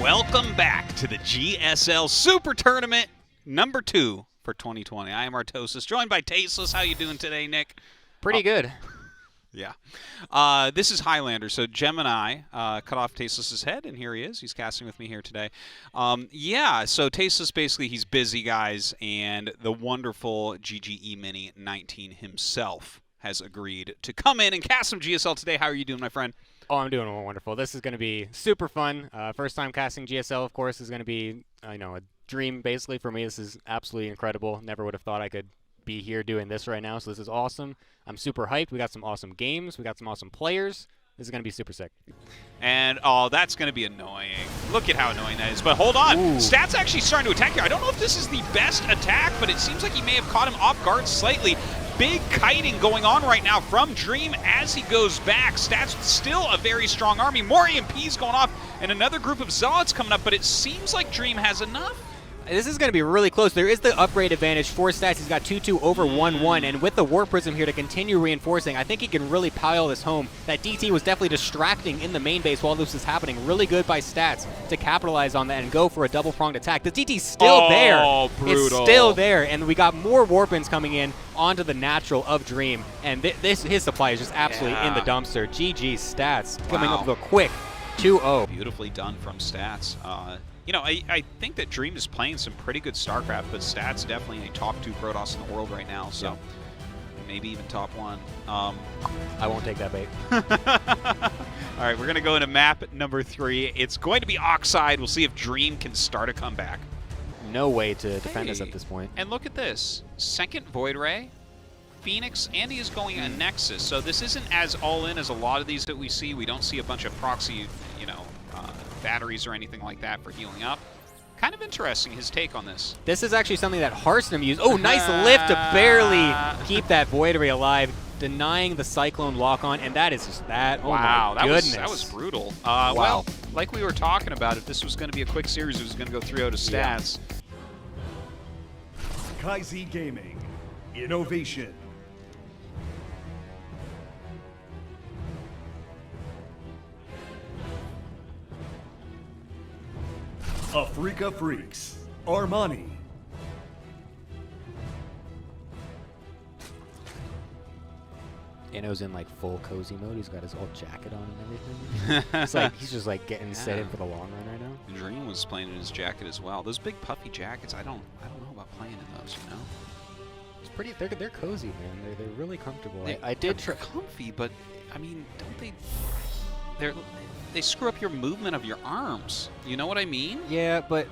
Welcome back to the GSL Super Tournament number 2 for 2020. I am Gemtosis, joined by Tasteless. How you doing today, Nick? Pretty good. Yeah. This is Highlander. So Gemini cut off Tasteless's head, and here he is. He's casting with me here today. Yeah, so Tasteless, basically, he's busy, guys, and the wonderful GGE Mini 19 himself has agreed to come in and cast some GSL today. How are you doing, my friend? Oh, I'm doing wonderful. This is going to be super fun. First time casting GSL, of course, is going to be a dream, basically, for me. This is absolutely incredible. Never would have thought I could be here doing this right now, so this is awesome. I'm super hyped. We got some awesome games. We got some awesome players. This is going to be super sick. And, oh, that's going to be annoying. Look at how annoying that is. But hold on. Ooh. Stat's actually starting to attack here. I don't know if this is the best attack, but it seems like he may have caught him off guard slightly. Big kiting going on right now from Dream as he goes back. Stat's still a very strong army. More EMPs going off, and another group of Zealots coming up, but it seems like Dream has enough. This is going to be really close. There is the upgrade advantage for Stats. He's got 2-2 over 1-1, and with the War Prism here to continue reinforcing, I think he can really pile this home. That DT was definitely distracting in the main base while this was happening. Really good by Stats to capitalize on that and go for a double-pronged attack. The DT's still there. Oh, brutal. It's still there, and we got more Warpins coming in onto the natural of Dream, and his supply is just absolutely in the dumpster. GG Stats coming up with a quick 2-0. Beautifully done from Stats. You know, I think that Dream is playing some pretty good Starcraft, but Stat's definitely a top 2 Protoss in the world right now, so maybe even top 1. I won't take that bait. All right, we're going to go into map number 3. It's going to be Oxide. We'll see if Dream can start a comeback. No way to defend us at this point. And look at this. Second Void Ray, Phoenix, and he is going a Nexus. So this isn't as all-in as a lot of these that we see. We don't see a bunch of proxy, batteries or anything like that for healing up. Kind of interesting, his take on this. This is actually something that Harsnam used. Oh, nice lift to barely keep that Void Ray alive, denying the Cyclone lock-on, and that is just that. Wow, oh my goodness. That was brutal. Wow. Well, like we were talking about, if this was going to be a quick series, it was going to go 3-0 to Stats. KaiZ Gaming. Innovation. Africa Freaks. Armani. Inno's in like full cozy mode. He's got his old jacket on and everything. It's like he's just like getting set in for the long run right now. Dream was playing in his jacket as well. Those big puffy jackets, I don't know about playing in those, you know. It's pretty. They're cozy, man. They're really comfortable. They're comfy, but I mean, don't they? They screw up your movement of your arms. You know what I mean? Yeah, but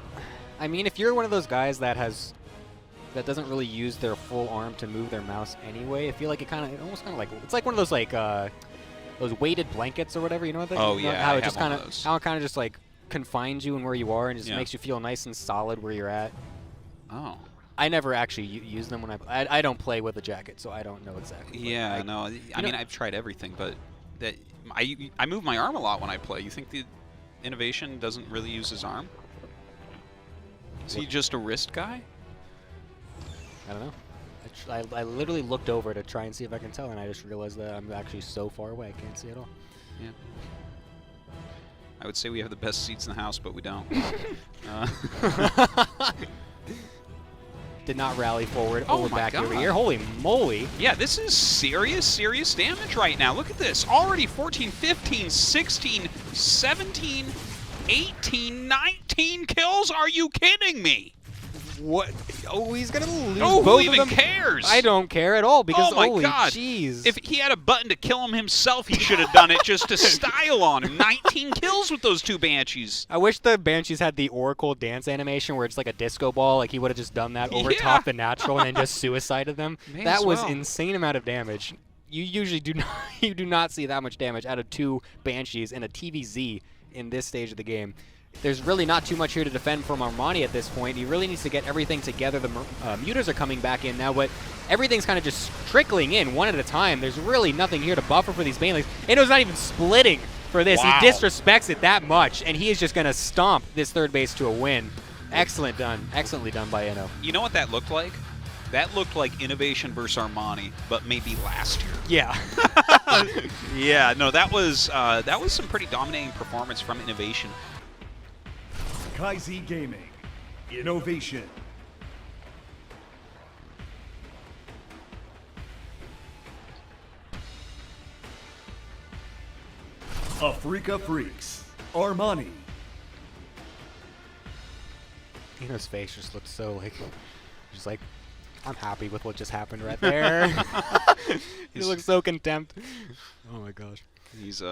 I mean, if you're one of those guys that doesn't really use their full arm to move their mouse anyway, I feel like it's like one of those like those weighted blankets or whatever. You know what? Oh yeah, how it just kind of just like confines you in where you are and just makes you feel nice and solid where you're at. Oh. I never actually use them when I don't play with a jacket, so I don't know exactly. Yeah, no. I mean, I've tried everything, but I move my arm a lot when I play. You think the Innovation doesn't really use his arm? Is he just a wrist guy? I don't know. I literally looked over to try and see if I can tell, and I just realized that I'm actually so far away I can't see at all. Yeah. I would say we have the best seats in the house, but we don't. Did not rally forward. Oh, we're my back God. over here. Holy moly. Yeah, this is serious damage right now. Look at this. Already 14, 15, 16, 17, 18, 19 kills. Are you kidding me? What? Oh, he's going to lose Oh, both who even of them? cares? I don't care at all because, oh my holy God. jeez. If he had a button to kill him himself, he should have done it just to style on him. 19 kills with those 2 Banshees. I wish the Banshees had the Oracle dance animation where it's like a disco ball. Like he would have just done that over top the natural and then just suicided them. That was insane amount of damage. You usually do not see that much damage out of 2 Banshees and a TVZ in this stage of the game. There's really not too much here to defend from Armani at this point. He really needs to get everything together. The Mutas are coming back in now, but everything's kind of just trickling in one at a time. There's really nothing here to buffer for these Banelings. Inno's not even splitting for this. Wow. He disrespects it that much, and he is just going to stomp this third base to a win. Excellent done. Excellently done by Inno. You know what that looked like? That looked like Innovation versus Armani, but maybe last year. Yeah. Yeah, no, that was some pretty dominating performance from Innovation. KZ Gaming. Innovation. Africa Freaks. Armani. His face just looked so like, just like, I'm happy with what just happened right there. He looks so contempt. Oh my gosh. He's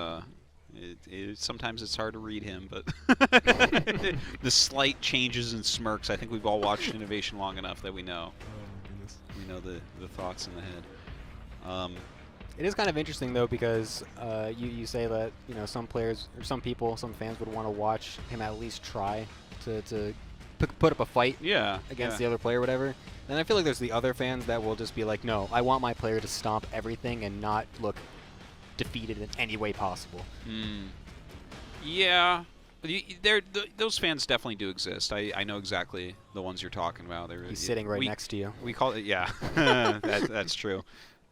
sometimes it's hard to read him, but the slight changes and smirks. I think we've all watched Innovation long enough that we know. Oh my goodness. We know the thoughts in the head. It is kind of interesting though, because you say that some players or some people, some fans would want to watch him at least try to put up a fight against the other player or whatever. And I feel like there's the other fans that will just be like, no, I want my player to stomp everything and not look defeated in any way possible. Yeah. Those fans definitely do exist. I know exactly the ones you're talking about. He's sitting right next to you. We call it, yeah, that's true.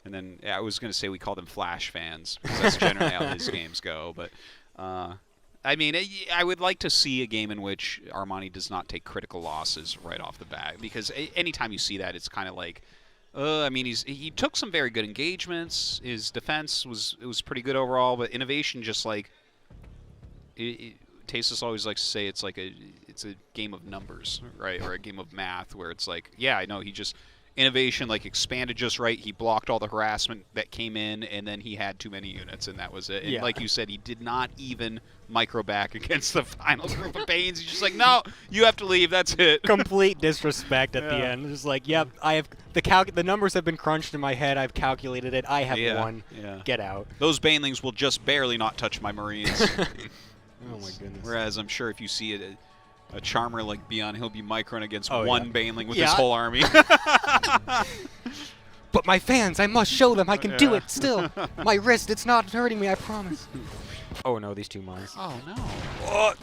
And then I was going to say we call them Flash fans, because that's generally how his games go. But I mean, I would like to see a game in which Armani does not take critical losses right off the bat, because anytime you see that, it's kind of like, I mean, he took some very good engagements. His defense was pretty good overall, but Innovation just like Tasteless always likes to say it's a game of numbers, right, or a game of math, where it's like, yeah, I know he just. Innovation like expanded just right. He blocked all the harassment that came in, and then he had too many units, and that was it. And like you said, he did not even micro back against the final group of Banes. He's just like, no, you have to leave. That's it. Complete disrespect at the end. Just like, yep, I have the numbers have been crunched in my head. I've calculated it. I have won. Get out. Those Banelings will just barely not touch my Marines. Oh my goodness. Whereas I'm sure if you see it. A charmer like Beyond, he'll be microing against one Baneling with his whole army. But my fans, I must show them I can do it still. My wrist, it's not hurting me, I promise. Oh no, these two mines. Oh no. What?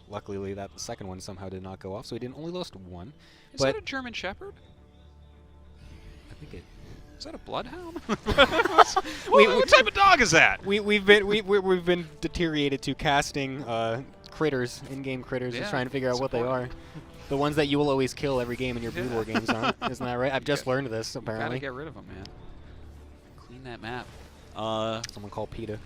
Luckily, that second one somehow did not go off, so he didn't only lost one. Is that a German Shepherd? I think it. Is that a Bloodhound? What type of dog is that? We've been deteriorated to casting critters, in-game critters, just trying to figure out what they are. The ones that you will always kill every game in your Brood War games, aren't? Isn't that right? I've just learned this, apparently. Gotta get rid of them, man. Clean that map. Someone called PETA.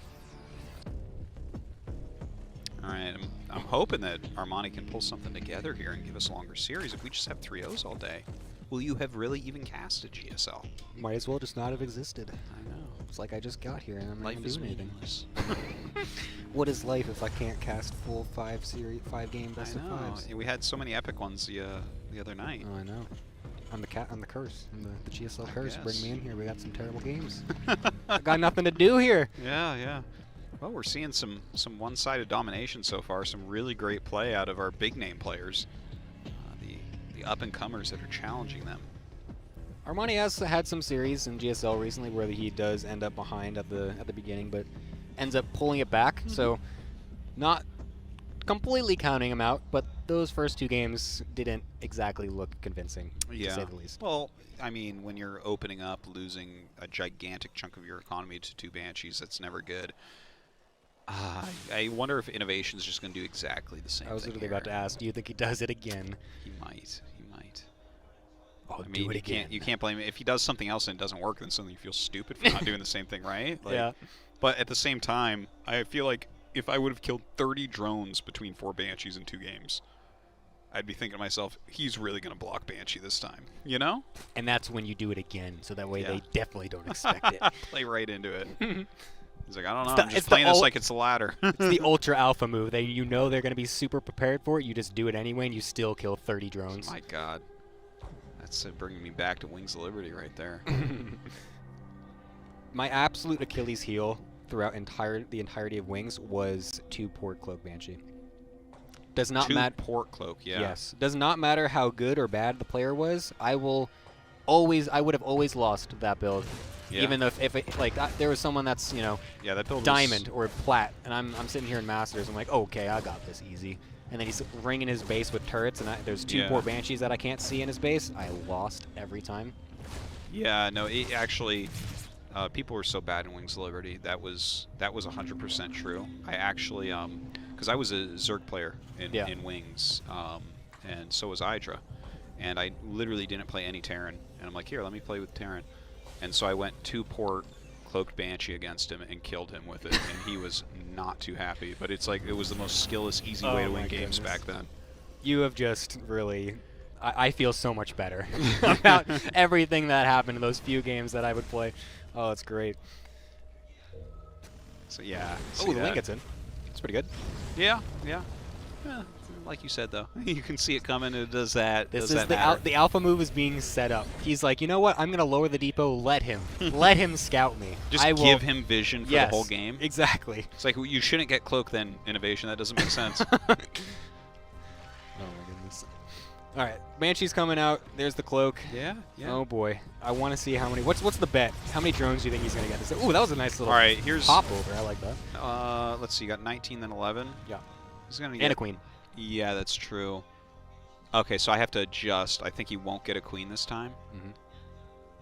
Alright, I'm hoping that Armani can pull something together here and give us a longer series. If we just have 3-0s all day, will you have really even casted GSL? Might as well just not have existed. I know. It's like I just got here and I'm not Life is doing anything. meaningless. What is life if I can't cast full 5-game best of fives? We had so many epic ones the other night. Oh, I know. I'm the curse. I'm the GSL curse. Bring me in here. We got some terrible games. I got nothing to do here. Yeah. Well, we're seeing some one-sided domination so far. Some really great play out of our big name players, the up-and-comers that are challenging them. Armani has had some series in GSL recently where he does end up behind at the beginning, but ends up pulling it back. So, not completely counting him out, but those first two games didn't exactly look convincing, to say the least. Well, I mean, when you're opening up, losing a gigantic chunk of your economy to 2 Banshees, that's never good. I wonder if Innovation's just going to do exactly the same thing. I was literally about to ask, do you think he does it again? He might. Oh, I mean, you can't blame him. If he does something else and it doesn't work, then suddenly you feel stupid for not doing the same thing, right? Like, yeah. But at the same time, I feel like if I would have killed 30 drones between 4 Banshees in 2 games, I'd be thinking to myself, he's really going to block Banshee this time, you know? And that's when you do it again, so that way they definitely don't expect it. Play right into it. He's like, I don't know, I'm just playing this like it's a ladder. It's the ultra alpha move. They're going to be super prepared for it. You just do it anyway, and you still kill 30 drones. My God. That's bringing me back to Wings of Liberty right there. My absolute Achilles heel throughout the entirety of Wings was 2 Port Cloak Banshee. Does not matter. 2 Port Cloak, yeah. Yes. Does not matter how good or bad the player was. I would have always lost that build. Yeah. Even though there was someone that's, that build diamond or plat, and I'm sitting here in Masters, I'm like, okay, I got this easy. And then he's ringing his base with turrets, and there's 2 Port Banshees that I can't see in his base. I lost every time. Yeah, no, it actually, people were so bad in Wings of Liberty. That was 100% true. I actually, because because I was a Zerg player in Wings, and so was Hydra, and I literally didn't play any Terran, and I'm like, here, let me play with Terran, and so I went 2-port Cloaked Banshee against him and killed him with it, and he was not too happy. But it's like it was the most skillless, easy way to win games back then. You have just really... I feel so much better about everything that happened in those few games that I would play. Oh, it's great. So yeah. Oh, the lane gets in. It's pretty good. Yeah. Like you said, though, you can see it coming. It does that. This does is that the alpha move is being set up. He's like, you know what? I'm gonna lower the depot. Let him scout me. Just give him vision for the whole game. Exactly. It's like you shouldn't get cloak then innovation. That doesn't make sense. Oh my goodness. All right, Banshee's coming out. There's the cloak. Yeah. Oh boy, I want to see how many. What's the bet? How many drones do you think he's gonna get? Ooh, that was a nice little. All right, here's pop over. I like that. Let's see. You got 19, then 11. Yeah. He's gonna get and a queen. Yeah, that's true. Okay, so I have to adjust. I think he won't get a queen this time. Mm-hmm.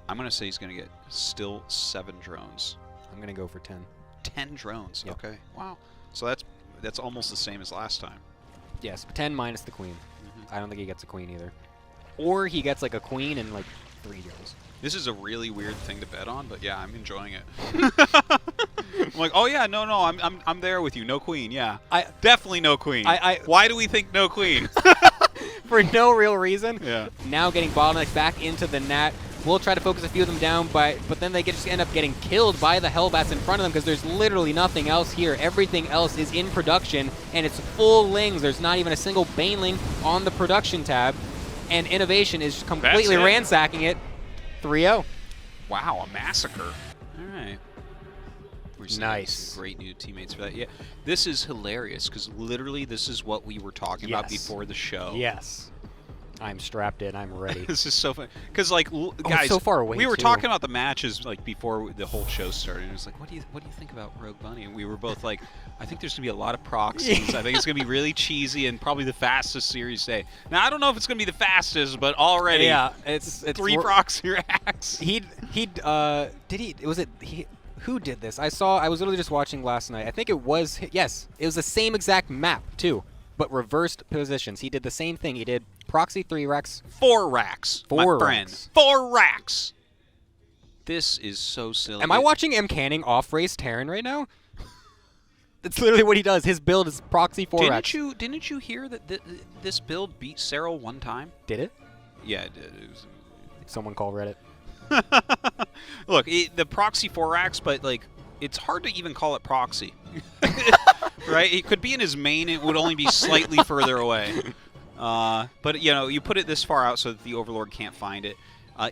I'm going to say he's going to get still 7 drones. I'm going to go for 10. 10 drones. Yep. Okay. Wow. So that's almost the same as last time. Yes, 10 minus the queen. Mm-hmm. I don't think he gets a queen either. Or he gets like a queen and like 3 drones. This is a really weird thing to bet on, but yeah, I'm enjoying it. I'm like, oh yeah, no, I'm there with you. No queen, yeah. Definitely no queen. Why do we think no queen? For no real reason. Yeah. Now getting bottlenecked back into the Nat. We'll try to focus a few of them down, but then they just end up getting killed by the Hellbats in front of them because there's literally nothing else here. Everything else is in production, and it's full lings. There's not even a single Baneling on the production tab, and Innovation is completely ransacking it. 3-0. Wow, a massacre. All right. Nice. Some great new teammates for that. Yeah, this is hilarious because literally this is what we were talking about before the show. Yes. I'm strapped in. I'm ready. This is so fun because, like, guys, so far away we were too. talking about the matches like before the whole show started. And it was like, what do you think about Rogue Bunny? And we were both like, I think there's gonna be a lot of proxies. I think it's gonna be really cheesy and probably the fastest series day. Now I don't know if it's gonna be the fastest, but already, it's 3 proxy racks. Who did this? I was literally just watching last night. I think it was it was the same exact map too, but reversed positions. He did the same thing. He did proxy 3 racks. 4 racks. 4 my friend. racks. 4 racks. This is so silly. Am I watching M. Canning off-race Terran right now? That's literally what he does. His build is proxy 4 racks. Didn't you hear that this build beat Cyril one time? Did it? Yeah, it did. Someone call Reddit. Look, the proxy 4 racks, but like it's hard to even call it proxy. Right? It could be in his main. It would only be slightly further away. But you know, you put it this far out so that the Overlord can't find it.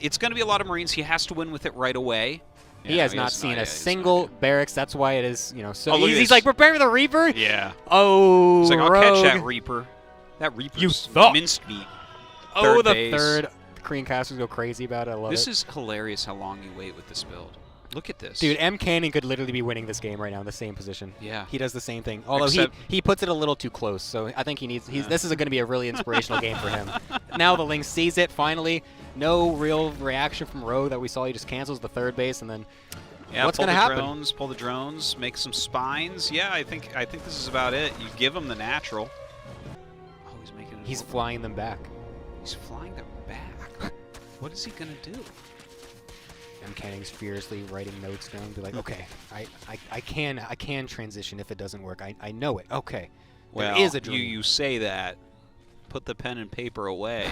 It's going to be a lot of Marines. He has to win with it right away. He has not seen a single barracks. That's why it is, so easy. He's like, prepare for the Reaper? Yeah. Oh, it's like, I'll Rogue. catch that Reaper. That Reaper's You thought. minced meat. Oh, the base. third. Korean casters go crazy about it. I love This it. is hilarious how long you wait with this build. Look at this. Dude, M. Canning could literally be winning this game right now in the same position. Yeah. He does the same thing. Although he puts it a little too close, so I think he needs... This is going to be a really inspirational game for him. Now the Link sees it, finally. No real reaction from Rogue that we saw. He just cancels the third base, and then... Yeah, what's going to happen? Pull the drones, make some spines. Yeah, I think this is about it. You give him the natural. Oh, he's making it. He's flying them back. He's flying them back. What is he going to do? M. Canning's furiously writing notes down, be like, okay, I can transition if it doesn't work. I know it. Okay. Well, there is a dream. you say that. Put the pen and paper away.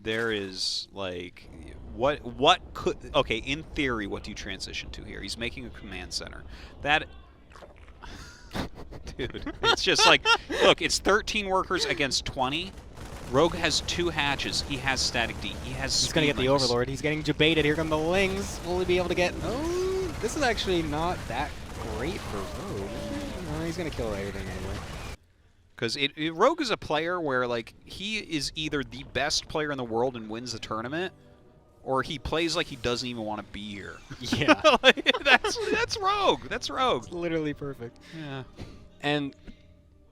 There is like what could okay, in theory, what do you transition to here? He's making a command center. That dude, it's just like, look, it's 13 workers against 20. Rogue has 2 hatches. He has static D. He has He's going to get the Overlord. He's getting debated. Here come the Lings. Will he be able to get... Oh, this is actually not that great for Rogue. No, he's going to kill everything anyway. Because Rogue is a player where, like, he is either the best player in the world and wins the tournament, or he plays like he doesn't even want to be here. Yeah. that's Rogue. That's Rogue. It's literally perfect. Yeah. And...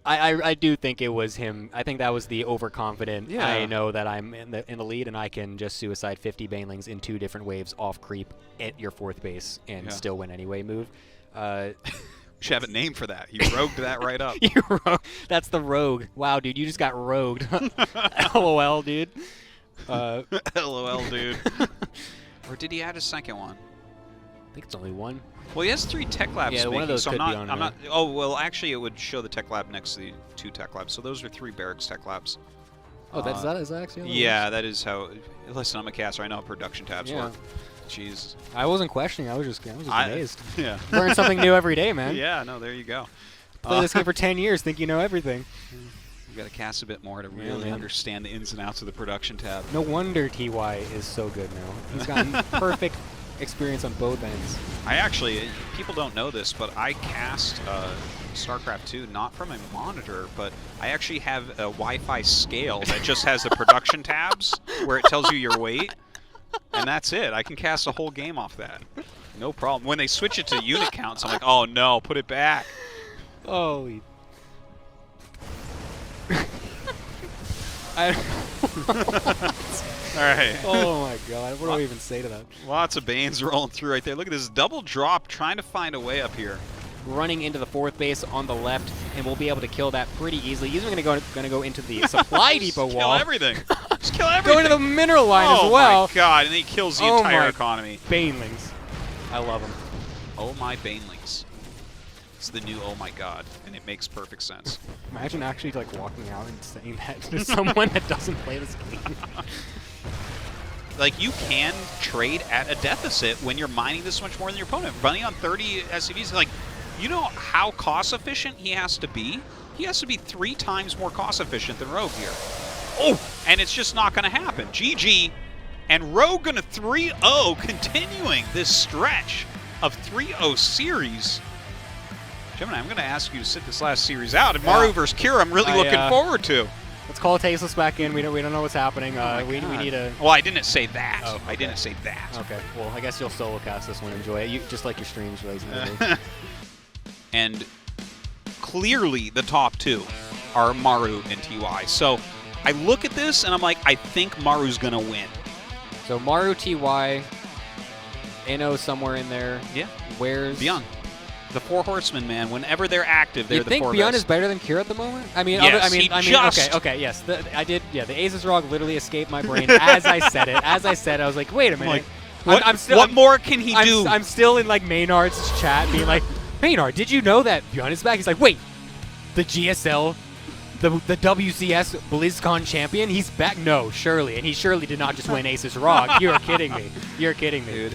I do think it was him. I think that was the overconfident. Yeah. I know that I'm in the lead and I can just suicide 50 Banelings in 2 different waves off creep at your 4th base and still win anyway move. Should have a name for that. You rogued that right up. That's the rogue. Wow, dude, you just got rogued. LOL, dude. LOL, dude. Or did he add a second one? I think it's only one. Well, he has 3 tech labs. Yeah, one of those so could I'm be not, on there. Oh, well, actually, it would show the tech lab next to the 2 tech labs. So those are 3 barracks tech labs. Oh, is that actually? Yeah, that is how. Listen, I'm a caster. I know how production tabs Yeah. work. Jeez. I wasn't questioning. I was just amazed. Yeah. Learn something new every day, man. Yeah. No. There you go. Play this game for 10 years. Think you know everything. You got to cast a bit more to really understand the ins and outs of the production tab. No wonder TY is so good now. He's gotten perfect experience on both ends. I actually, people don't know this, but I cast Starcraft 2 not from a monitor, but I actually have a Wi-Fi scale that just has the production tabs where it tells you your weight, and that's it. I can cast a whole game off that. No problem. When they switch it to unit counts, I'm like, oh no, put it back. Holy. All right. Oh my god, what do I even say to that? Lots of Banes rolling through right there. Look at this double drop, trying to find a way up here. Running into the 4th base on the left, and we'll be able to kill that pretty easily. He's even going to go into the supply depot wall. Kill everything. Just kill everything. Go into the mineral line as well. Oh my god, and then he kills the entire economy. Banelings. I love him. Oh my Banelings. It's the new oh my god, and it makes perfect sense. Imagine actually like walking out and saying that to someone that doesn't play this game. Like, you can trade at a deficit when you're mining this much more than your opponent. Running on 30 SCVs, like, you know how cost efficient he has to be? He has to be 3 times more cost efficient than Rogue here. Oh, and it's just not going to happen. GG, and Rogue going to 3-0, continuing this stretch of 3-0 series. Gemini, I'm going to ask you to sit this last series out. And Maru versus Kira, I'm really looking forward to. Let's call Tasteless back in. We don't know what's happening. We need a. Well, I didn't say that. Oh, okay. I didn't say that. Okay. Well, I guess you'll solo cast this one. Enjoy it. Just like your streams, lazy. And clearly, the top 2 are Maru and TY. So I look at this and I'm like, I think Maru's gonna win. So Maru, TY, Ino somewhere in there. Yeah. Where's Beyond? The 4 horsemen, man. Whenever they're active, they're the 4 best. You think Beyond is better than Kira at the moment? I mean, yes, okay, yes. The Aces Rog literally escaped my brain as I said it. As I said, I was like, wait a minute. What more can he do? I'm still in like Maynard's chat, being like, Maynard, did you know that Beyond is back? He's like, wait, the GSL, the WCS BlizzCon champion, he's back? No, surely, and he surely did not just win Aces Rog. You're kidding me. You're kidding me, dude.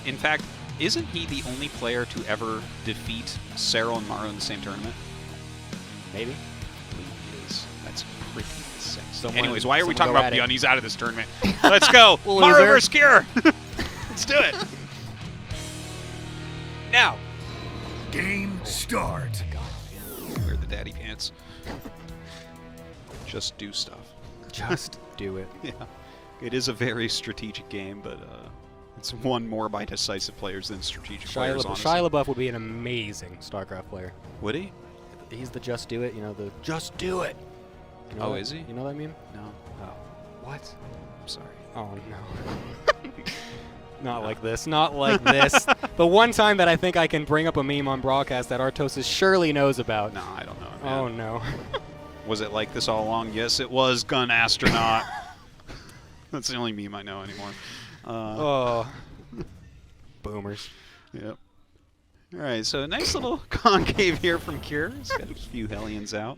In fact, isn't he the only player to ever defeat Cero and Maru in the same tournament? Maybe. I believe he is. That's pretty sick. Anyways, Anyways, why are we talking about Beyond? He's out of this tournament. Let's go. Loser. Maru versus Kira. Let's do it. Now. Game start. Wear the daddy pants. Just do stuff. Just do it. Yeah. It is a very strategic game, but it's won more by decisive players than strategic players, honestly. Shia LaBeouf would be an amazing StarCraft player. Would he? He's the just do it, you know, the just do it. You know is he? You know what I mean? No. Oh. What? I'm sorry. Oh, no. Not like this. Not like this. The one time that I think I can bring up a meme on broadcast that Artosis surely knows about. No, I don't know. Oh, no. Was it like this all along? Yes, it was, Gun Astronaut. That's the only meme I know anymore. Oh. Boomers. Yep. All right, so a nice little concave here from Kira. He's got a few Hellions out.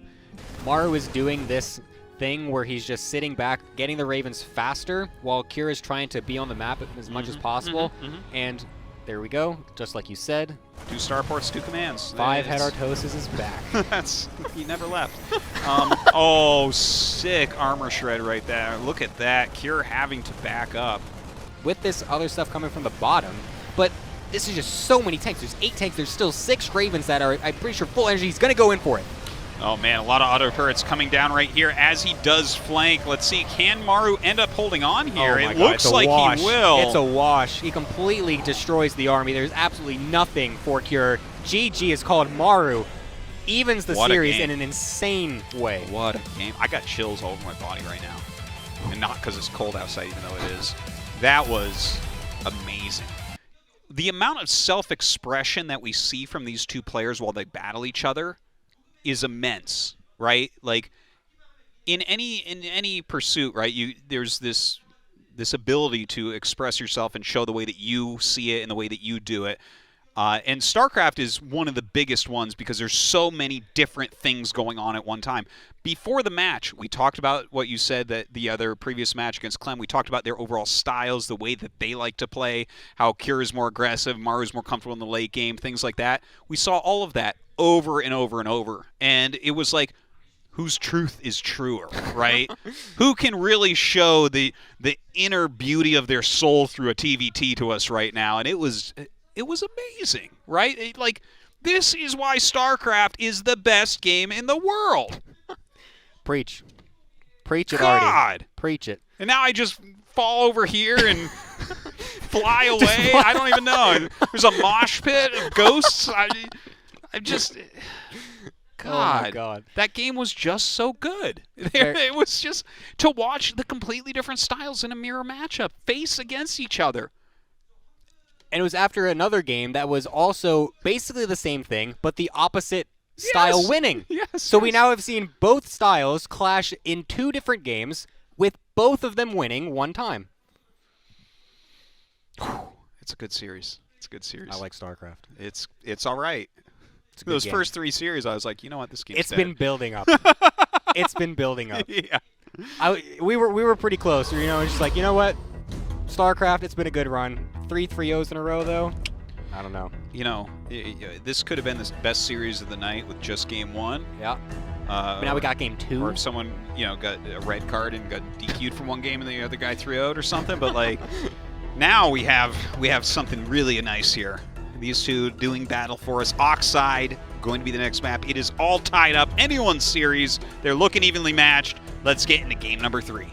Maru is doing this thing where he's just sitting back, getting the Ravens faster, while Kira's trying to be on the map as much as possible. And there we go, just like you said. 2 starports, 2 commands. 5-head Artosis is back. He never left. Oh, sick armor shred right there. Look at that. Kira having to back up. With this other stuff coming from the bottom, but this is just so many tanks. There's 8 tanks. There's still 6 Ravens that are, I'm pretty sure, full energy. He's going to go in for it. Oh, man, a lot of auto turrets coming down right here as he does flank. Let's see, can Maru end up holding on here? Oh it looks like he will. It's a wash. He completely destroys the army. There's absolutely nothing for Cure. GG is called Maru. Evens the series in an insane way. What a game. I got chills all over my body right now. And not because it's cold outside, even though it is. That was amazing. the amount of self-expression that we see from these two players while they battle each other is immense, right? Like in any pursuit, right? There's this ability to express yourself and show the way that you see it and the way that you do it. And StarCraft is one of the biggest ones because there's so many different things going on at one time. Before the match, we talked about what you said, that the other previous match against Clem, we talked about their overall styles, the way that they like to play, how Kira is more aggressive, Maru is more comfortable in the late game, things like that. We saw all of that over and over and over. And it was like, whose truth is truer, right? Who can really show the inner beauty of their soul through a TVT to us right now? And it was amazing, right? Like, this is why StarCraft is the best game in the world. Preach. Preach it, God. Artie. Preach it. And now I just fall over here and fly away. I don't even know. There's a mosh pit of ghosts. I'm just... God, oh my God, that game was just so good. It was just to watch the completely different styles in a mirror matchup, face against each other. And it was after another game that was also basically the same thing, but the opposite style winning. Yes. So we now have seen both styles clash in 2 different games, with both of them winning one time. It's a good series. It's a good series. I like StarCraft. It's all right. Those game. first 3 series, I was like, you know what, this game's It's dead. been building up. It's been building up. Yeah. We were pretty close. You know, just like, you know what, StarCraft, it's been a good run. 3 3-0s in a row, though. I don't know. You know, this could have been the best series of the night with just game 1. Yeah. But now we got game 2. Or if someone, got a red card and got DQ'd from one game and the other guy 3-0'd or something. But like, now we have something really nice here. These two doing battle for us. Oxide going to be the next map. It is all tied up. Anyone's series. They're looking evenly matched. Let's get into game number 3.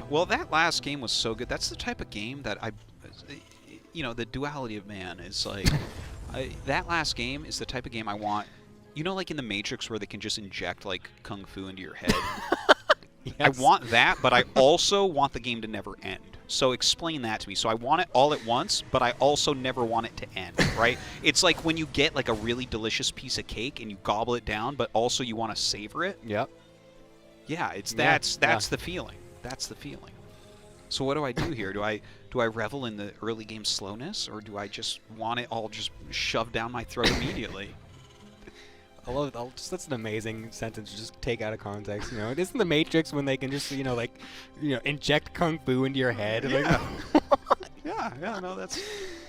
Well, that last game was so good. That's the type of game that the duality of man is like, that last game is the type of game I want. Like in the Matrix where they can just inject like kung fu into your head. Yes. I want that, but I also want the game to never end. So explain that to me. So I want it all at once, but I also never want it to end, right? It's like when you get like a really delicious piece of cake and you gobble it down, but also you want to savor it. Yep. Yeah, that's the feeling. That's the feeling. So what do I do here? Do I revel in the early game slowness, or do I just want it all just shoved down my throat immediately? I love it. That's an amazing sentence to just take out of context. Isn't the Matrix when they can just inject kung fu into your head? Yeah. No, that's.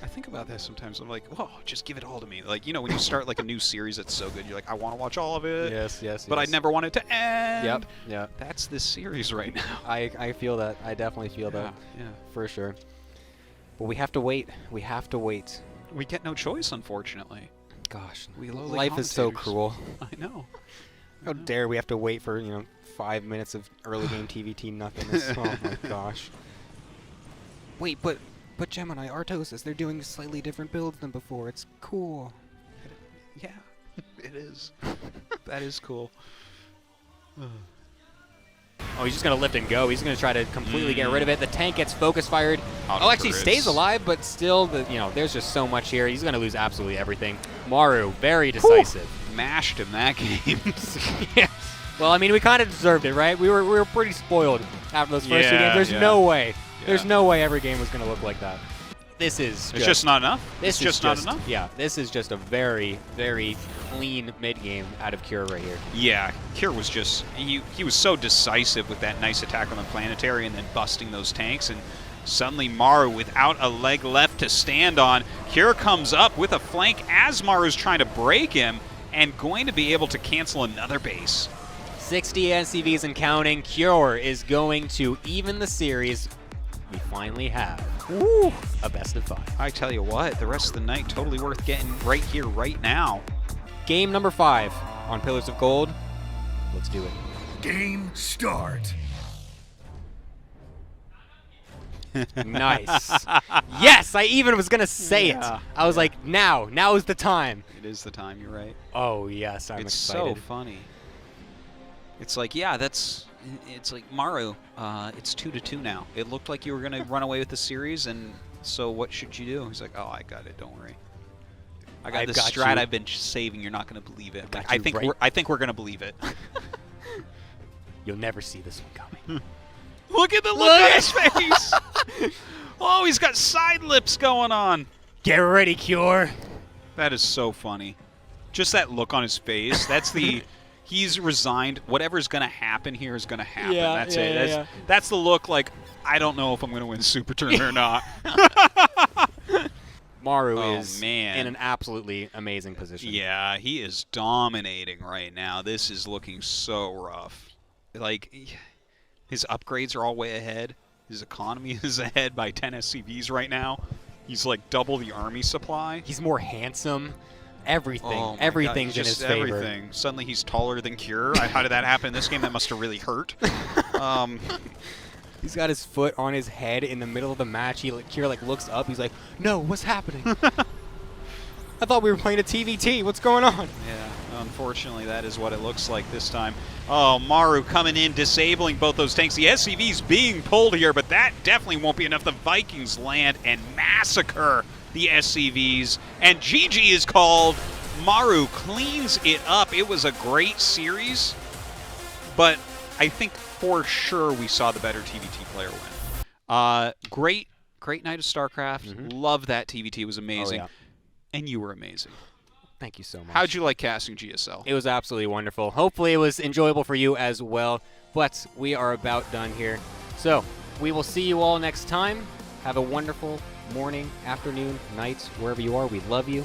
I think about that sometimes. I'm like, whoa, just give it all to me. Like, when you start like a new series that's so good, you're like, I want to watch all of it. Yes. But I never want it to end. Yep. That's this series right now. I feel that. I definitely feel that. Yeah. For sure. But we have to wait. We have to wait. We get no choice, unfortunately. Gosh, lowly life is so commentators. cruel. I know. How dare we have to wait for 5 minutes of early game TVT nothingness? Oh my gosh. Wait, but Gemini, Artosis, they're doing slightly different builds than before. It's cool. Yeah, it is. That is cool. Oh, he's just going to lift and go. He's going to try to completely get rid of it. The tank gets focus fired. Oh, actually stays alive, but still, there's just so much here. He's going to lose absolutely everything. Maru, very decisive. Whew. Mashed him that game. Yeah. Well, I mean, we kind of deserved it, right? We were pretty spoiled after those first 2 games. There's no way. There's no way every game was going to look like that. This is It's just not enough? This is just not enough? Yeah, this is just a very, very clean mid-game out of Kira right here. Yeah, Kira was just, he was so decisive with that nice attack on the planetary and then busting those tanks, and suddenly Maru without a leg left to stand on. Kira comes up with a flank as Maru's trying to break him and going to be able to cancel another base. 60 NCVs and counting. Cure is going to even the series. We finally have a best of 5. I tell you what, the rest of the night totally worth getting right here, right now. Game number 5 on Pillars of Gold. Let's do it. Game start. Nice. Yes, I even was going to say it. I was like, now is the time. It is the time, you're right. Oh, yes, I'm excited. It's so funny. It's like, it's like Maru, it's 2-2 now. It looked like you were going to run away with the series, and So what should you do? He's like, oh, I got it. Don't worry. I got this got strat you. I've been saving. You're not going to believe it. got I you think right. I think we're going to believe it. You'll never see this one coming. Look at the look on his face. Oh, he's got side lips going on. Get ready, Cure. That is so funny. Just that look on his face. That's the... He's resigned. Whatever's going to happen here is going to happen. Yeah, That's yeah, it. yeah, That's the look like, I don't know if I'm going to win Super Tournament or not. Maru Oh, is man. in an absolutely amazing position. Yeah, he is dominating right now. This is looking so rough. Like, his upgrades are all way ahead. His economy is ahead by 10 SCVs right now. He's like double the army supply. He's more handsome. Everything. Oh my Everything's God, in his just favor. everything. Suddenly he's taller than Cure. How did that happen in this game? That must have really hurt. He's got his foot on his head in the middle of the match. Cure looks up. He's like, "No, what's happening? I thought we were playing a TVT. What's going on?" Yeah, unfortunately, that is what it looks like this time. Oh, Maru coming in, disabling both those tanks. The SCV's being pulled here, but that definitely won't be enough. The Vikings land and massacre the SCVs, and GG is called. Maru cleans it up. It was a great series, but I think for sure we saw the better TVT player win. Great night of StarCraft. Love that TVT. It was amazing. Oh, yeah. And you were amazing. Thank you so much. How'd you like casting GSL? It was absolutely wonderful. Hopefully it was enjoyable for you as well. But we are about done here. So we will see you all next time. Have a wonderful morning, afternoon, night, wherever you are. We love you.